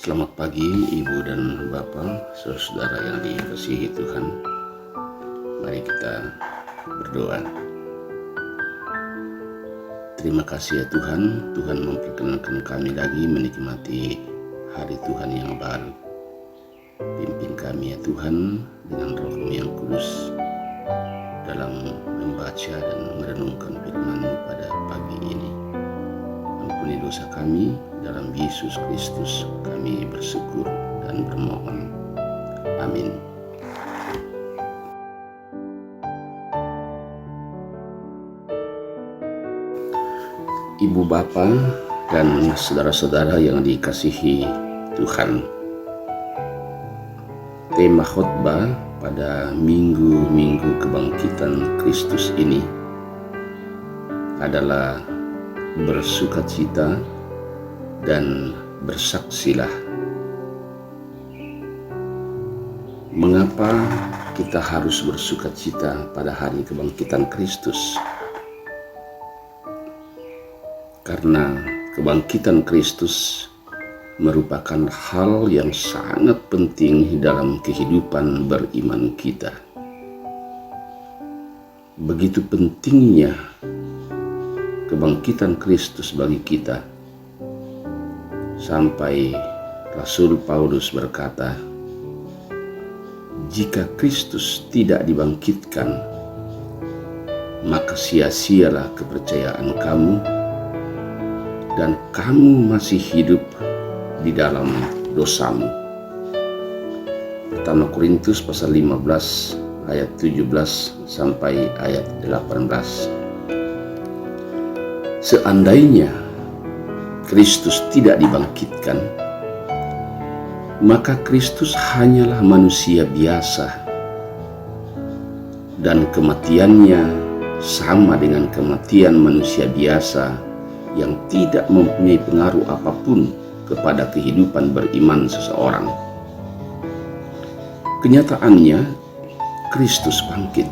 Selamat pagi Ibu dan Bapak, saudara yang dikasihi Tuhan. Mari kita berdoa. Terima kasih ya Tuhan, Tuhan memperkenankan kami lagi menikmati hari Tuhan yang baru. Pimpin kami ya Tuhan dengan Roh-Mu yang kudus dalam membaca dan merenungkan firman-Mu pada pagi ini. Ampuni dosa kami, dalam Yesus Kristus kami bersyukur dan bermohon. Amin. Ibu bapa dan saudara-saudara yang dikasihi Tuhan, tema khotbah pada minggu kebangkitan Kristus ini adalah bersukacita dan bersaksilah. Mengapa kita harus bersukacita pada hari kebangkitan Kristus? Karena kebangkitan Kristus merupakan hal yang sangat penting dalam kehidupan beriman kita. Begitu pentingnya kebangkitan Kristus bagi kita, sampai Rasul Paulus berkata, jika Kristus tidak dibangkitkan, maka sia-sialah kepercayaan kamu, dan kamu masih hidup di dalam dosamu. Pertama Korintus pasal 15 ayat 17 sampai ayat 18. Seandainya Kristus tidak dibangkitkan, maka Kristus hanyalah manusia biasa, dan kematiannya sama dengan kematian manusia biasa yang tidak mempunyai pengaruh apapun kepada kehidupan beriman seseorang. Kenyataannya, Kristus bangkit.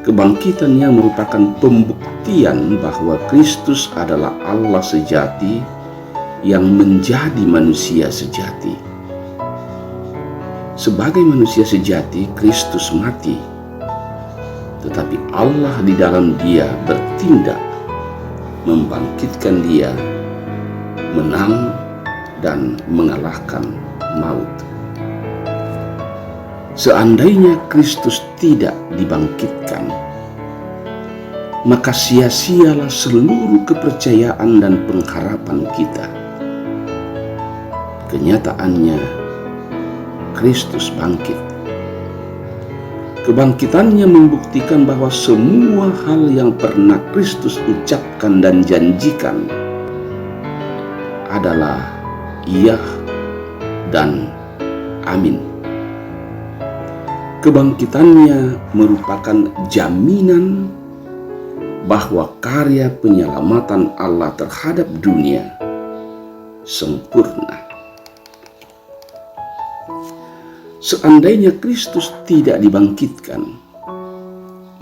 Kebangkitannya merupakan pembuktian bahwa Kristus adalah Allah sejati yang menjadi manusia sejati. Sebagai manusia sejati, Kristus mati, tetapi Allah di dalam Dia bertindak, membangkitkan Dia, menang dan mengalahkan maut. Seandainya Kristus tidak dibangkitkan, maka sia-sialah seluruh kepercayaan dan pengharapan kita. Kenyataannya, Kristus bangkit. Kebangkitannya membuktikan bahwa semua hal yang pernah Kristus ucapkan dan janjikan adalah iya dan amin. Kebangkitannya merupakan jaminan bahwa karya penyelamatan Allah terhadap dunia sempurna. Seandainya Kristus tidak dibangkitkan,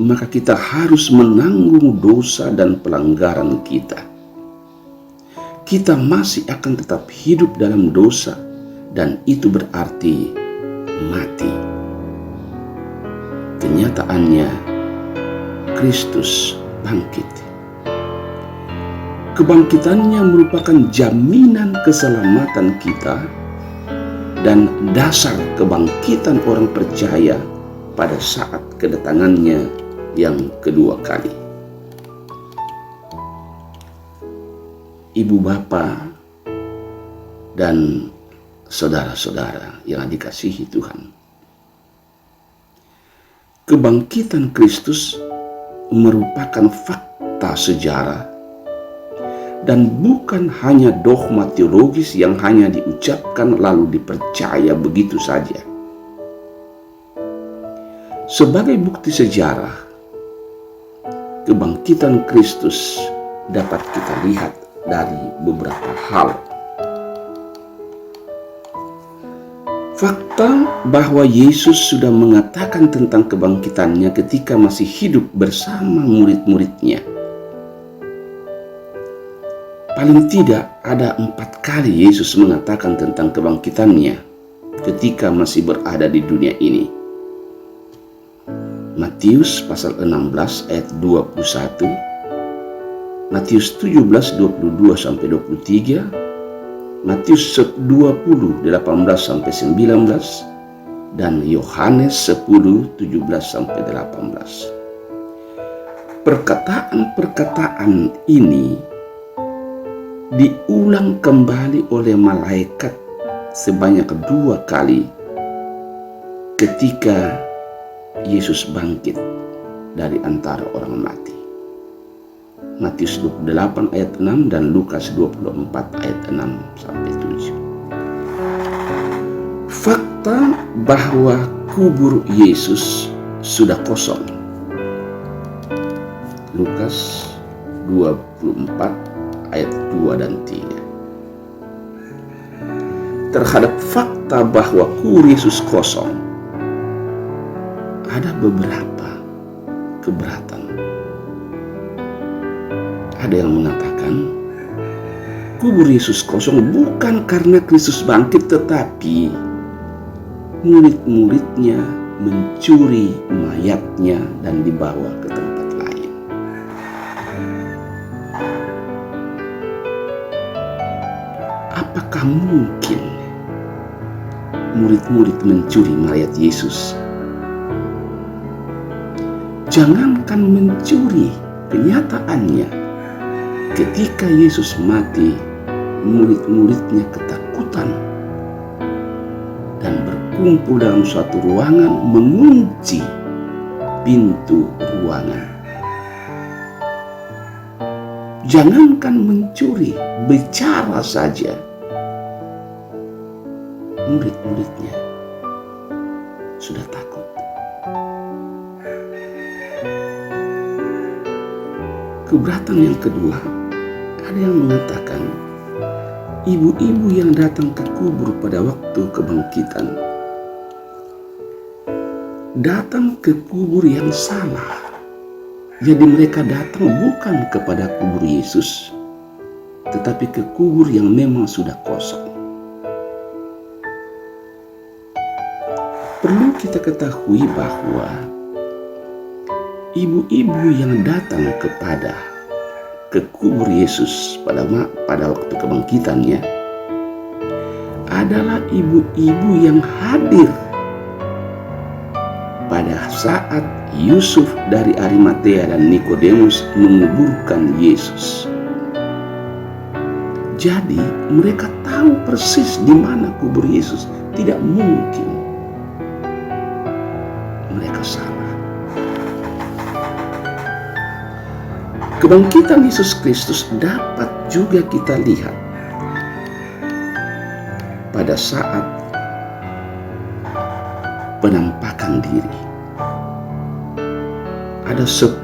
maka kita harus menanggung dosa dan pelanggaran kita. Kita masih akan tetap hidup dalam dosa, dan itu berarti mati. Kenyataannya, Kristus bangkit. Kebangkitannya merupakan jaminan keselamatan kita dan dasar kebangkitan orang percaya pada saat kedatangannya yang kedua kali. Ibu bapa dan saudara-saudara yang dikasihi Tuhan, kebangkitan Kristus merupakan fakta sejarah dan bukan hanya dogma teologis yang hanya diucapkan lalu dipercaya begitu saja. Sebagai bukti sejarah, kebangkitan Kristus dapat kita lihat dari beberapa hal. Fakta bahwa Yesus sudah mengatakan tentang kebangkitannya ketika masih hidup bersama murid-muridnya. Paling tidak ada 4 kali Yesus mengatakan tentang kebangkitannya ketika masih berada di dunia ini. Matius pasal 16 ayat 21, Matius 17 22-23, Matius 20 18-19, dan Yohanes 10 17-18. Perkataan-perkataan ini diulang kembali oleh malaikat sebanyak 2 kali ketika Yesus bangkit dari antara orang mati. Matius 28 ayat 6 dan Lukas 24 ayat 6-7. Fakta bahwa kubur Yesus sudah kosong. Lukas 24 ayat 2 dan 3. Terhadap fakta bahwa kubur Yesus kosong, ada beberapa keberatan. Ada yang mengatakan kubur Yesus kosong bukan karena Kristus bangkit, tetapi murid-muridnya mencuri mayatnya dan dibawa ke tempat lain. Apakah mungkin murid-murid mencuri mayat Yesus? Jangankan mencuri, kenyataannya ketika Yesus mati, murid-muridnya ketakutan dan berkumpul dalam suatu ruangan, mengunci pintu ruangan. Jangankan mencuri, bicara saja, murid-muridnya sudah takut. Keberatan yang kedua, ada yang mengatakan ibu-ibu yang datang ke kubur pada waktu kebangkitan datang ke kubur yang salah. Jadi mereka datang bukan kepada kubur Yesus, tetapi ke kubur yang memang sudah kosong. Perlu kita ketahui bahwa ibu-ibu yang datang ke kubur Yesus pada waktu kebangkitannya adalah ibu-ibu yang hadir pada saat Yusuf dari Arimatea dan Nikodemus menguburkan Yesus. Jadi mereka tahu persis di mana kubur Yesus. Tidak mungkin mereka salah. Kebangkitan Yesus Kristus dapat juga kita lihat pada saat penampakan diri. Ada 10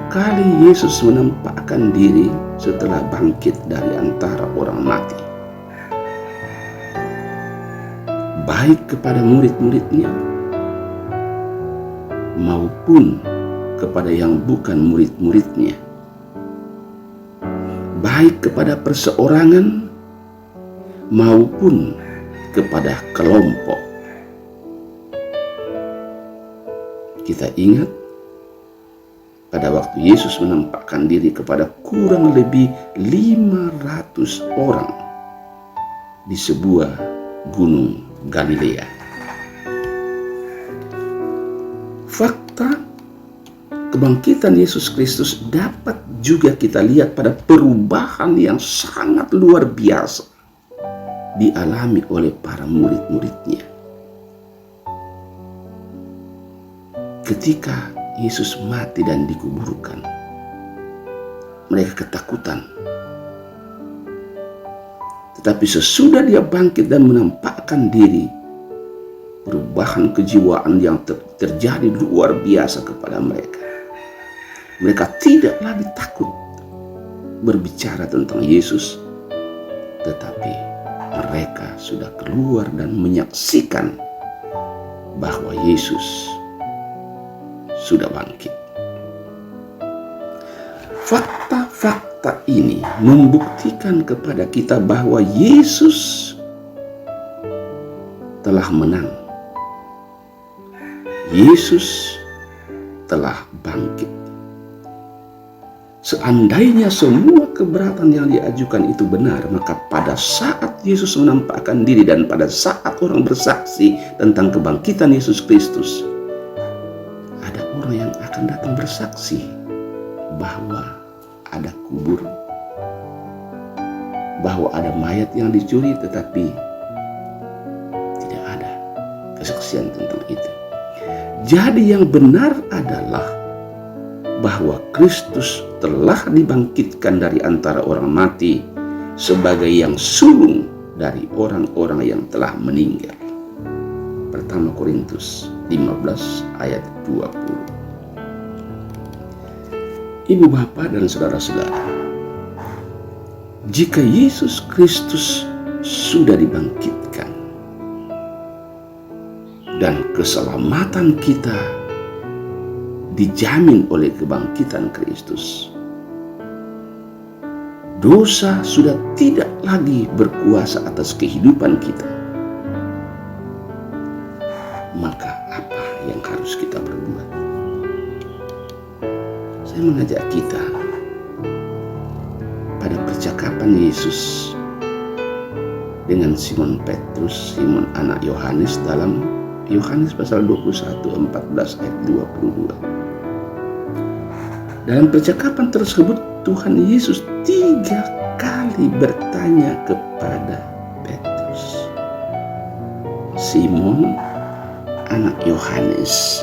kali Yesus menampakkan diri setelah bangkit dari antara orang mati. Baik kepada murid-muridnya maupun kepada yang bukan murid-muridnya. Baik kepada perseorangan maupun kepada kelompok. Kita ingat pada waktu Yesus menampakkan diri kepada kurang lebih 500 orang di sebuah gunung Galilea. Fakta kebangkitan Yesus Kristus dapat juga kita lihat pada perubahan yang sangat luar biasa dialami oleh para murid-muridnya. Ketika Yesus mati dan dikuburkan, mereka ketakutan Tetapi sesudah dia bangkit dan menampakkan diri, perubahan kejiwaan yang terjadi luar biasa kepada mereka. Mereka tidak lagi takut berbicara tentang Yesus, tetapi mereka sudah keluar dan menyaksikan bahwa Yesus sudah bangkit. Fakta-fakta ini membuktikan kepada kita bahwa Yesus telah menang. Yesus telah bangkit. Seandainya semua keberatan yang diajukan itu benar, maka pada saat Yesus menampakkan diri dan pada saat orang bersaksi tentang kebangkitan Yesus Kristus, ada orang yang akan datang bersaksi bahwa ada kubur, bahwa ada mayat yang dicuri, tetapi tidak ada kesaksian tentang itu. Jadi yang benar adalah bahwa Kristus telah dibangkitkan dari antara orang mati sebagai yang sulung dari orang-orang yang telah meninggal. Pertama Korintus 15 ayat 20. Ibu bapak dan saudara-saudara, jika Yesus Kristus sudah dibangkitkan dan keselamatan kita dijamin oleh kebangkitan Kristus, dosa sudah tidak lagi berkuasa atas kehidupan kita. Maka apa yang harus kita perbuat? Saya mengajak kita pada percakapan Yesus dengan Simon Petrus, Simon anak Yohanes, dalam Yohanes pasal 21, 14 ayat 22. Dalam percakapan tersebut Tuhan Yesus 3 kali bertanya kepada Petrus, Simon anak Yohanes,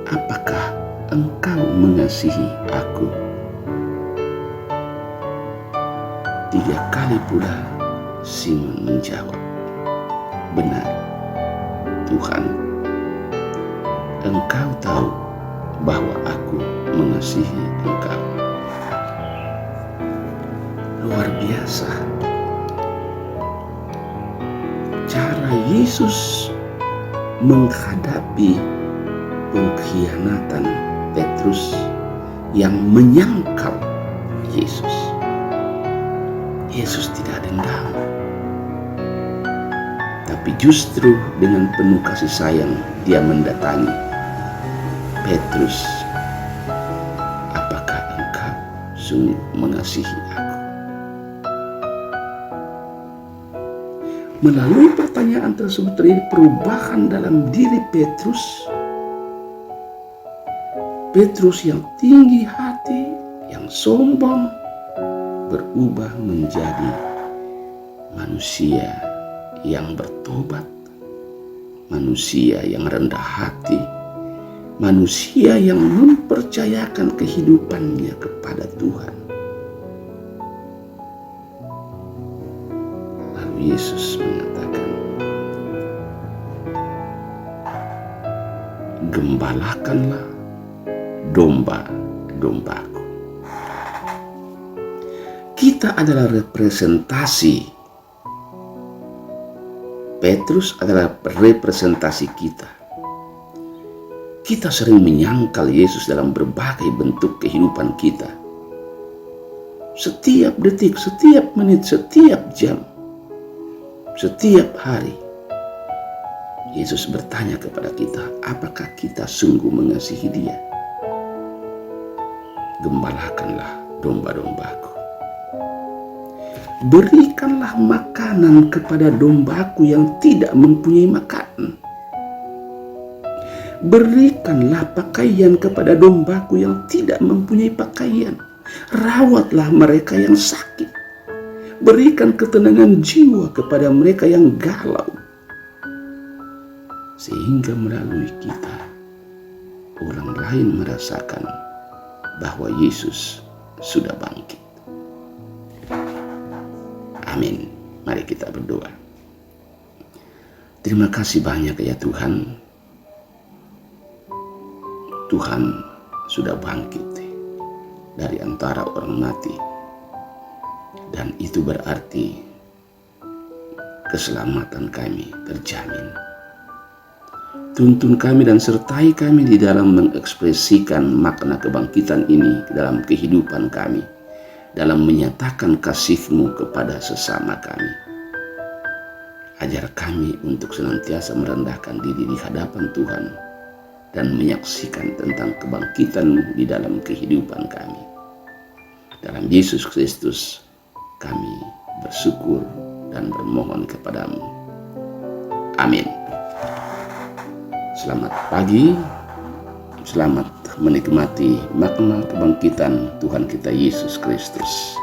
apakah engkau mengasihi aku? 3 kali pula Simon menjawab, benar Tuhan, engkau tahu bahwa aku mengasihi engkau. Luar biasa cara Yesus menghadapi pengkhianatan Petrus yang menyangkal Yesus. Yesus tidak dendam, tapi justru dengan penuh kasih sayang dia mendatangi Petrus, apakah engkau sungguh mengasihi aku? Melalui pertanyaan tersebut terjadi perubahan dalam diri Petrus. Petrus yang tinggi hati, yang sombong, berubah menjadi manusia yang bertobat, manusia yang rendah hati, manusia yang mempercayakan kehidupannya kepada Tuhan. Lalu Yesus mengatakan, gembalakanlah domba-dombaku. Kita adalah representasi. Petrus adalah representasi kita. Kita sering menyangkal Yesus dalam berbagai bentuk kehidupan kita. Setiap detik, setiap menit, setiap jam, setiap hari, Yesus bertanya kepada kita, apakah kita sungguh mengasihi Dia? Gembalakanlah domba-dombaku. Berikanlah makanan kepada dombaku yang tidak mempunyai makanan. Berikanlah pakaian kepada dombaku yang tidak mempunyai pakaian. Rawatlah mereka yang sakit. Berikan ketenangan jiwa kepada mereka yang galau. Sehingga melalui kita, orang lain merasakan bahwa Yesus sudah bangkit. Amin. Mari kita berdoa. Terima kasih banyak ya Tuhan. Tuhan sudah bangkit dari antara orang mati. Dan itu berarti keselamatan kami terjamin. Tuntun kami dan sertai kami di dalam mengekspresikan makna kebangkitan ini dalam kehidupan kami, dalam menyatakan kasih-Mu kepada sesama kami. Ajar kami untuk senantiasa merendahkan diri di hadapan Tuhan dan menyaksikan tentang kebangkitan-Mu di dalam kehidupan kami. Dalam Yesus Kristus kami bersyukur dan bermohon kepadamu. Amin. Selamat pagi, selamat menikmati makna kebangkitan Tuhan kita Yesus Kristus.